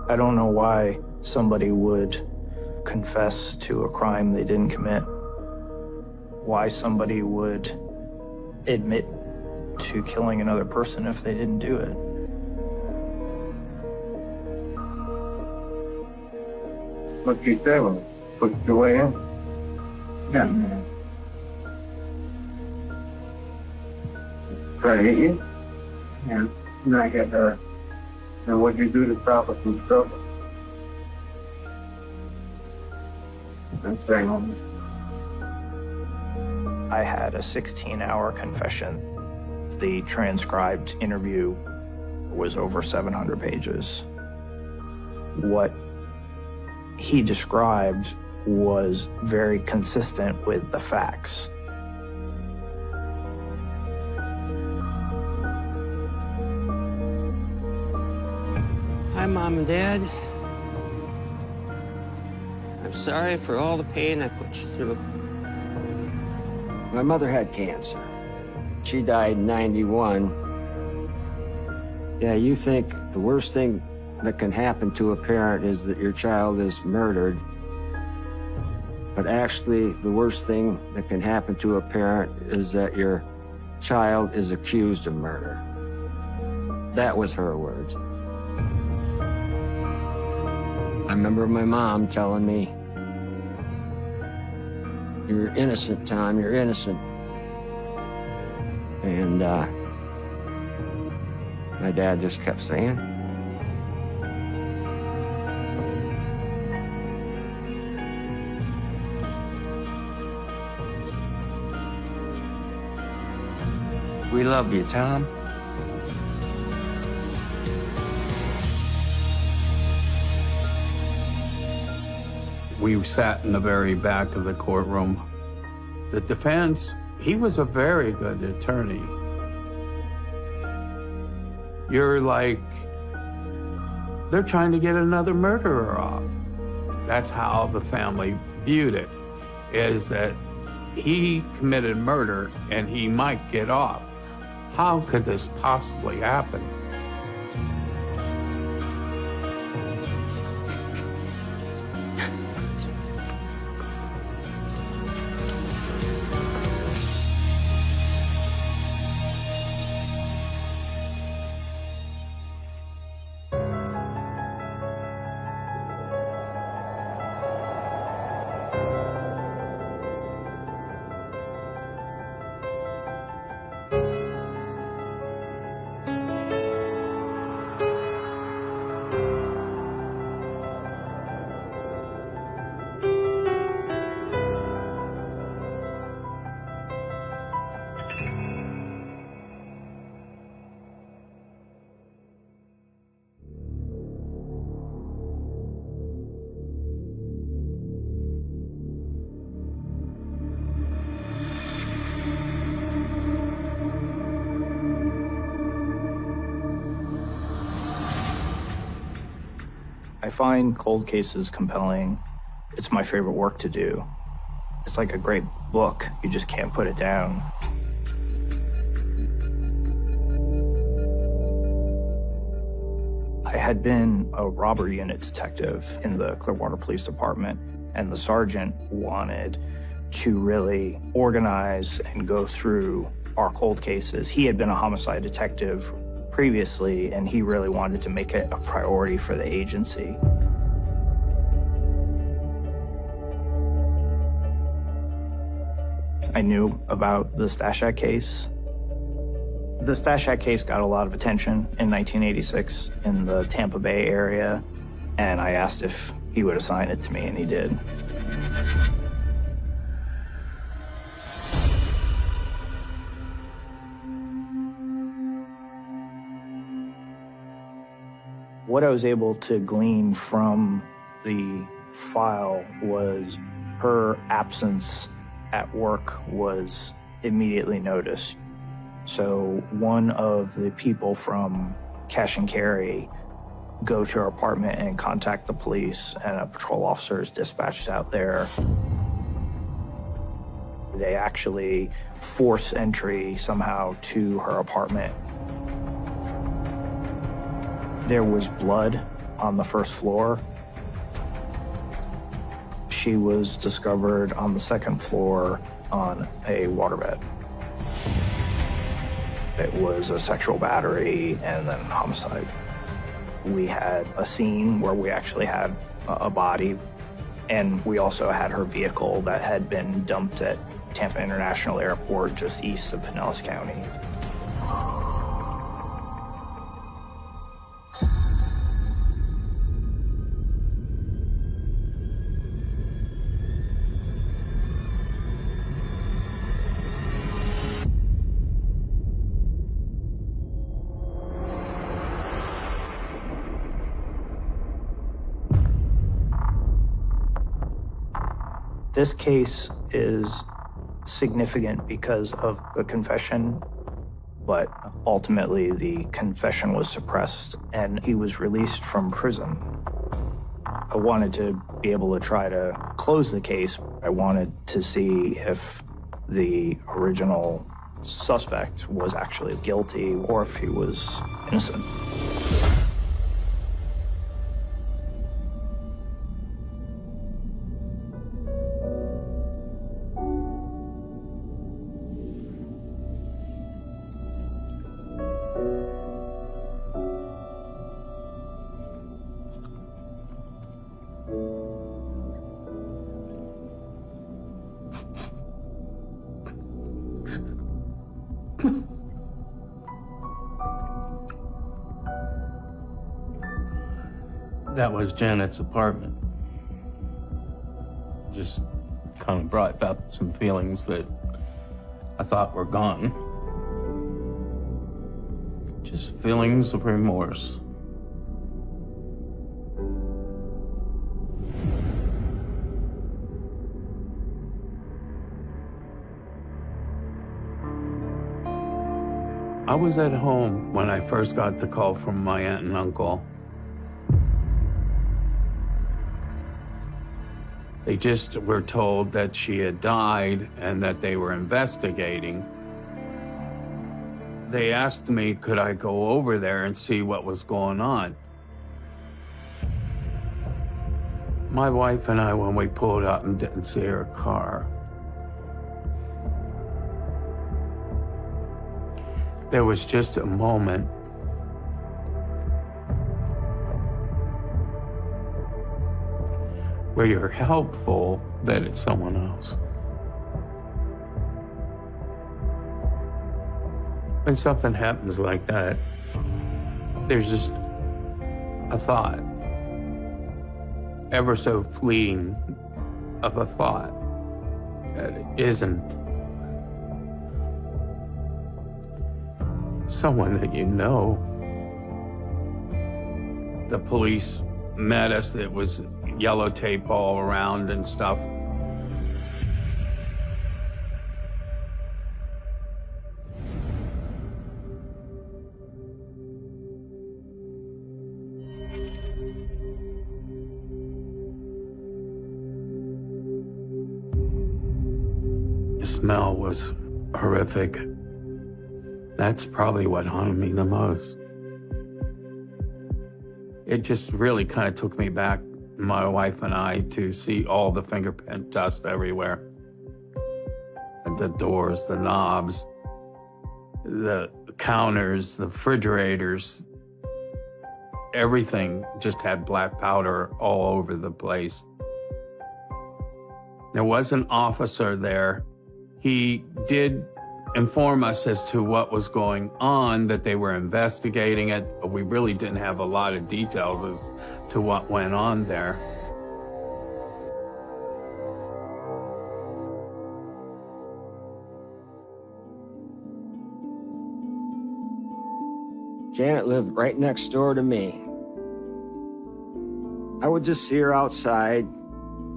I don't know why somebody would confess to a crime they didn't commit. Why somebody would admit to killing another person if they didn't do it. What you say when put it away in? Yeah. Try to hit you? Yeah. And I got her. And what'd you do to stop us from trouble? I'm staying home. I had a 16-hour confession. The transcribed interview was over 700 pages. What he described was very consistent with the facts. Hi, Mom and Dad. I'm sorry for all the pain I put you through. My mother had cancer. She died in '91. Yeah, you think the worst thing that can happen to a parent is that your child is murdered. But actually, the worst thing that can happen to a parent is that your child is accused of murder. That was her words. I remember my mom telling me, "You're innocent, Tom, you're innocent." And my dad just kept saying, "We love you, Tom." We sat in the very back of the courtroom. The defense, he was a very good attorney. You're like, they're trying to get another murderer off. That's how the family viewed it, is that he committed murder and he might get off. How could this possibly happen? I find cold cases compelling. It's my favorite work to do. It's like a great book. You just can't put it down. I had been a robbery unit detective in the Clearwater Police Department, and the sergeant wanted to really organize and go through our cold cases. He had been a homicide detective previously, and he really wanted to make it a priority for the agency. I knew about the Stash Act case. The Stash Act case got a lot of attention in 1986 in the Tampa Bay area, and I asked if he would assign it to me, and he did. What I was able to glean from the file was her absence at work was immediately noticed. So one of the people from Cash and Carry go to her apartment and contact the police, and a patrol officer is dispatched out there. They actually force entry somehow to her apartment. There was blood on the first floor. She was discovered on the second floor on a waterbed. It was a sexual battery and then homicide. We had a scene where we actually had a body, and we also had her vehicle that had been dumped at Tampa International Airport just east of Pinellas County. This case is significant because of the confession, but ultimately the confession was suppressed and he was released from prison. I wanted to be able to try to close the case. I wanted to see if the original suspect was actually guilty or if he was innocent. That was Janet's apartment. Just kind of brought up some feelings that I thought were gone. Just feelings of remorse. I was at home when I first got the call from my aunt and uncle. They just were told that she had died and that they were investigating. They asked me, could I go over there and see what was going on? My wife and I, when we pulled up and didn't see her car, there was just a moment where you're helpful that it's someone else. When something happens like that, there's just a thought, ever so fleeting of a thought, that it isn't someone that you know. The police met us. It was yellow tape all around and stuff. The smell was horrific. That's probably what haunted me the most. It just really kind of took me back, my wife and I, to see all the fingerprint dust everywhere. The doors, the knobs, the counters, the refrigerators, everything just had black powder all over the place. There was an officer there. He did inform us as to what was going on, that they were investigating it. But we really didn't have a lot of details as to what went on there. Janet lived right next door to me. I would just see her outside,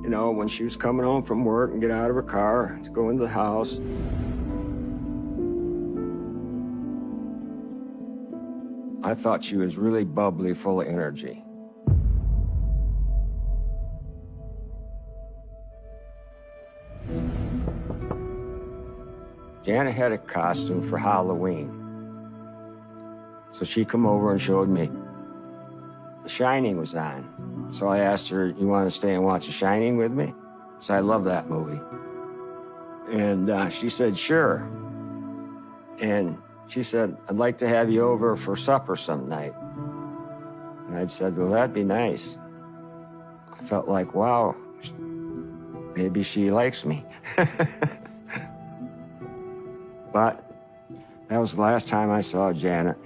you know, when she was coming home from work and get out of her car to go into the house. I thought she was really bubbly, full of energy. Janet had a costume for Halloween. So she come over and showed me The Shining was on. So I asked her, you want to stay and watch The Shining with me? So I love that movie. And she said, sure. And she said, I'd like to have you over for supper some night. And I said, well, that'd be nice. I felt like, wow, maybe she likes me. But that was the last time I saw Janet.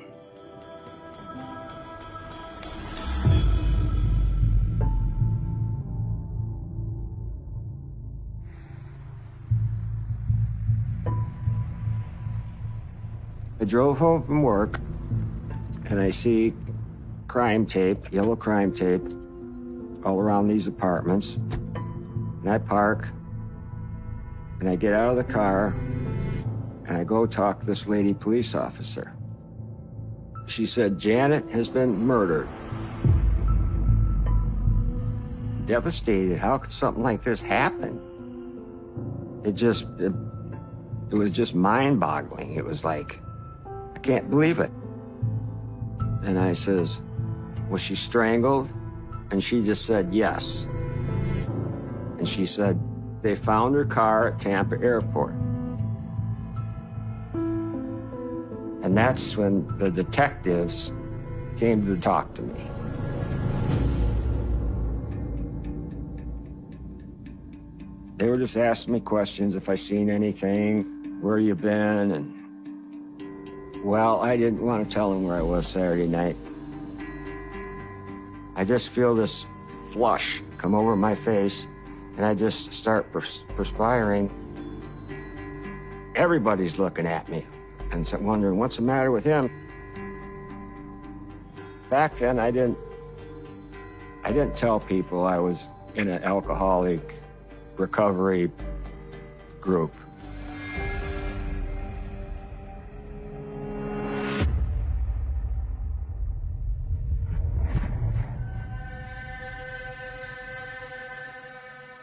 I drove home from work and I see crime tape, yellow crime tape, all around these apartments. And I park and I get out of the car and I go talk to this lady police officer. She said, Janet has been murdered. Devastated. How could something like this happen? It was just mind-boggling. It was like, I can't believe it. And I says, was she strangled? And she just said, yes. And she said, they found her car at Tampa Airport. And that's when the detectives came to talk to me. They were just asking me questions, if I seen anything, where you been, and well, I didn't want to tell them where I was Saturday night. I just feel this flush come over my face, and I just start perspiring. Everybody's looking at me, and so wondering, what's the matter with him? Back then, I didn't tell people I was in an alcoholic recovery group.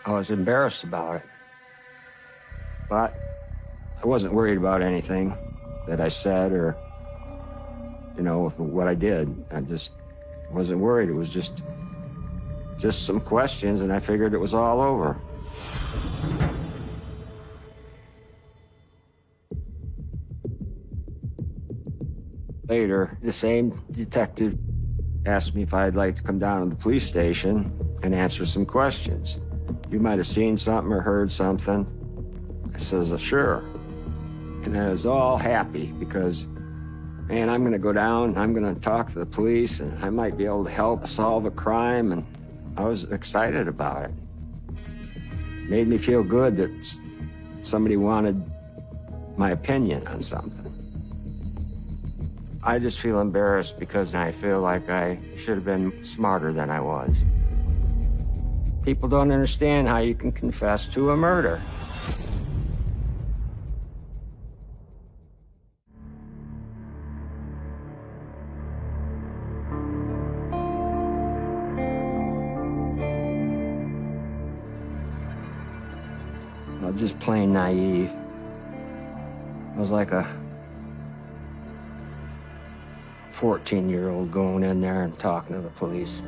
I was embarrassed about it, but I wasn't worried about anything that I said or, you know, with what I did. I just wasn't worried. It was just some questions, and I figured it was all over. Later, the same detective asked me if I'd like to come down to the police station and answer some questions. You might have seen something or heard something. I says, sure. And I was all happy because, man, I'm gonna go down, I'm gonna talk to the police, and I might be able to help solve a crime, and I was excited about it. Made me feel good that somebody wanted my opinion on something. I just feel embarrassed because I feel like I should have been smarter than I was. People don't understand how you can confess to a murder. I was just plain naive. I was like a 14-year-old going in there and talking to the police.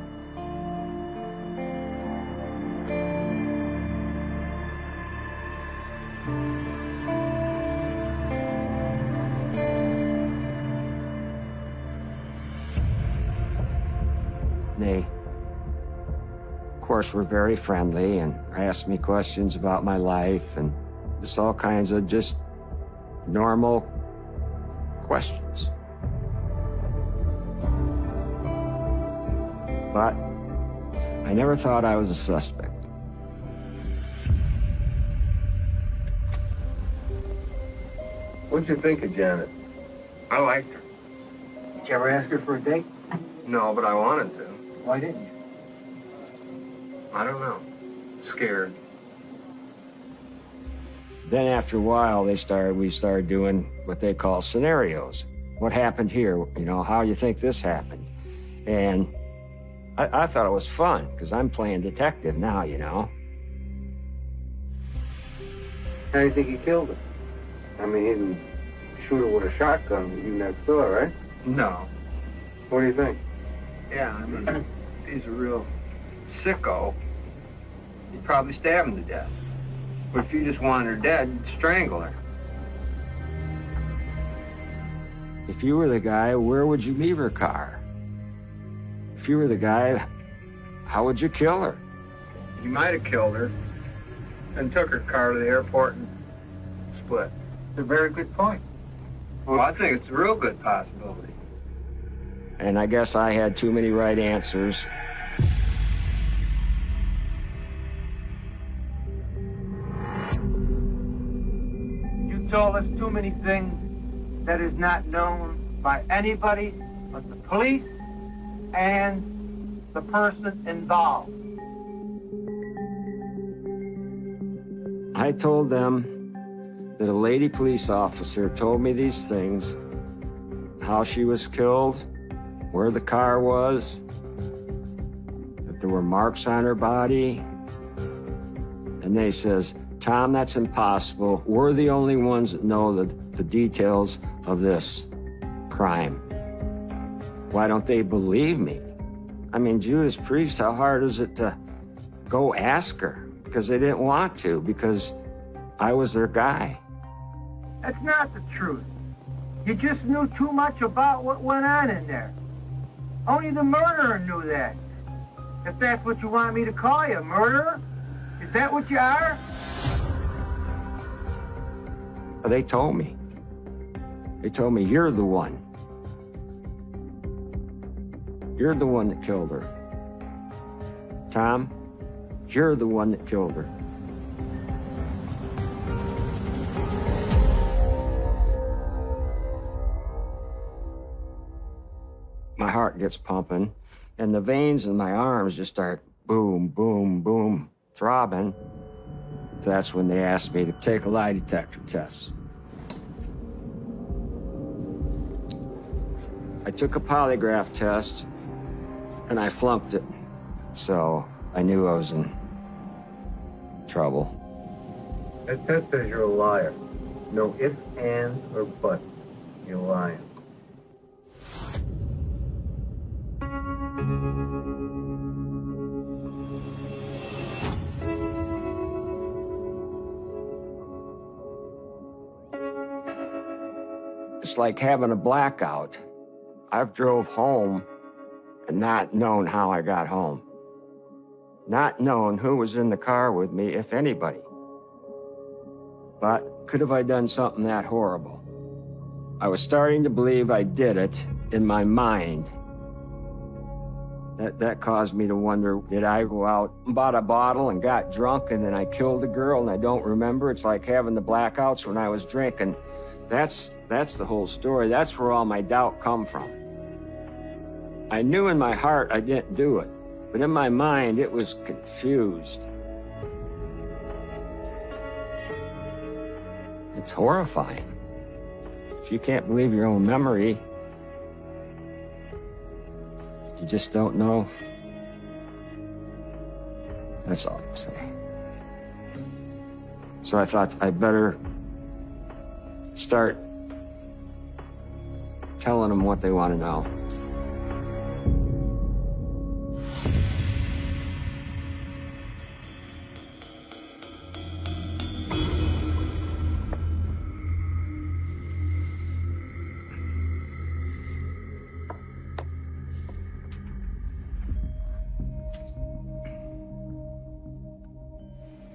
They, of course, were very friendly and asked me questions about my life and just all kinds of just normal questions. But I never thought I was a suspect. What'd you think of Janet? I liked her. Did you ever ask her for a date? No, but I wanted to. Why didn't you? I don't know. Scared. Then after a while, we started doing what they call scenarios. What happened here? You know, how do you think this happened? And I thought it was fun, because I'm playing detective now, you know. How do you think he killed her? I mean, he didn't shoot her with a shotgun even next door, right? No. What do you think? Yeah, I mean, if he's a real sicko, you'd probably stab him to death. But if you just wanted her dead, you'd strangle her. If you were the guy, where would you leave her car? If you were the guy, how would you kill her? You might have killed her, then took her car to the airport and split. It's a very good point. Well, I think it's a real good possibility. And I guess I had too many right answers. You told us too many things that is not known by anybody but the police and the person involved. I told them that a lady police officer told me these things, how she was killed, where the car was, that there were marks on her body. And they says, Tom, that's impossible. We're the only ones that know the details of this crime. Why don't they believe me? I mean, Judas Priest, how hard is it to go ask her? Because they didn't want to, because I was their guy. That's not the truth. You just knew too much about what went on in there. Only the murderer knew that. If that's what you want me to call you, murderer? Is that what you are? They told me. They told me, you're the one. You're the one that killed her. Tom, you're the one that killed her. My heart gets pumping, and the veins in my arms just start boom, boom, boom, throbbing. That's when they asked me to take a lie detector test. I took a polygraph test, and I flunked it. So I knew I was in trouble. That test says you're a liar. No ifs, ands, or buts. You're lying. It's like having a blackout. I've drove home and not known how I got home. Not known who was in the car with me, if anybody. But could have I done something that horrible? I was starting to believe I did it in my mind. That caused me to wonder, did I go out and bought a bottle and got drunk and then I killed a girl and I don't remember? It's like having the blackouts when I was drinking. That's the whole story. That's where all my doubt come from. I knew in my heart I didn't do it, but in my mind it was confused. It's horrifying. If you can't believe your own memory, you just don't know. That's all I can say. So I thought I'd better start telling them what they want to know.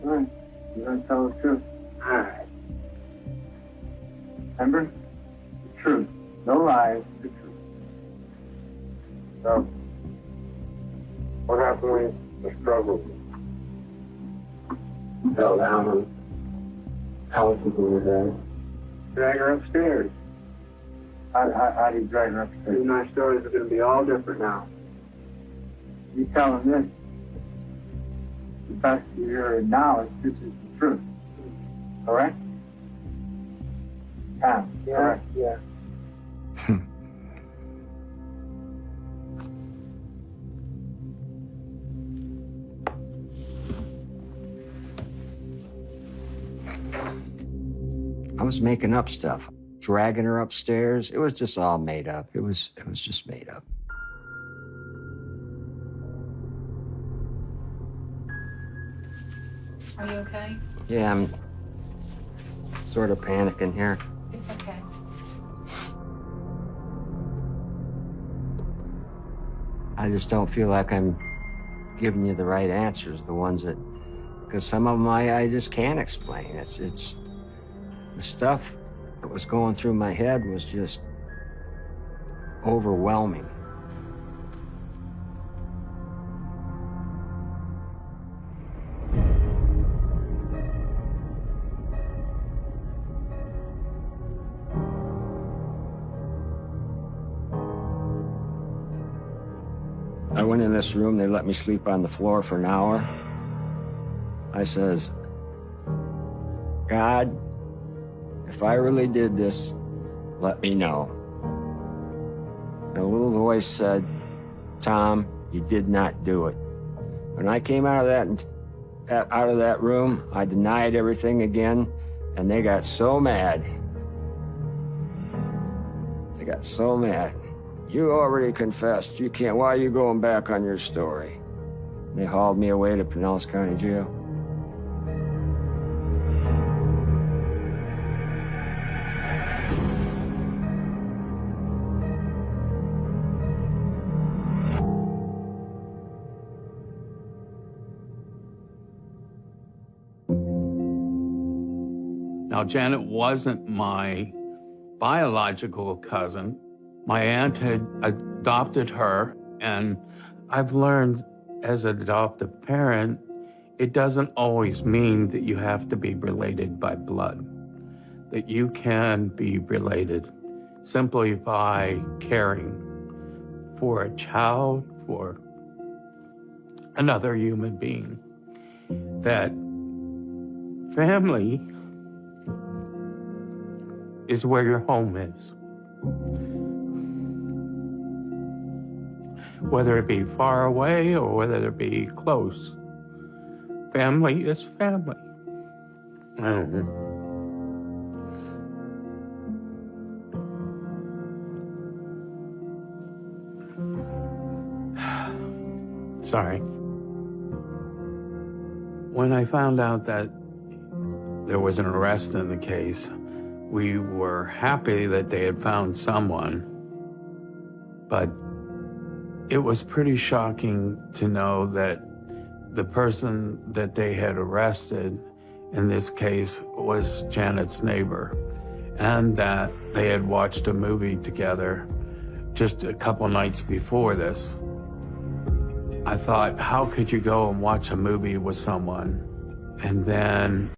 All right. You're going to tell the truth. All right. Remember? The truth. No lies. The truth. So, what happened when the struggle? Fell down and how was people there? Drag her upstairs. How do you drag her upstairs? These my stories are going to be all different now. You tell them this. The best of your knowledge, this is the truth. Correct? Tom, Yeah, correct? yeah. I was making up stuff, dragging her upstairs. It was just all made up. It was just made up. Are you okay? Yeah, I'm sort of panicking here. It's okay. I just don't feel like I'm giving you the right answers, the ones that, because some of them I just can't explain. It's the stuff that was going through my head was just overwhelming. I went in this room, they let me sleep on the floor for an hour. I says, God, if I really did this, let me know. And a little voice said, Tom, you did not do it. When I came out of that room, I denied everything again, and they got so mad. They got so mad. You already confessed. You can't. Why are you going back on your story? They hauled me away to Pinellas County Jail. Now, Janet wasn't my biological cousin. My aunt had adopted her, and I've learned as an adoptive parent, it doesn't always mean that you have to be related by blood, that you can be related simply by caring for a child, for another human being. That family is where your home is. Whether it be far away or whether it be close, family is family. I don't know. Sorry. When I found out that there was an arrest in the case, we were happy that they had found someone, but it was pretty shocking to know that the person that they had arrested in this case was Janet's neighbor, and that they had watched a movie together just a couple nights before this. I thought, how could you go and watch a movie with someone and then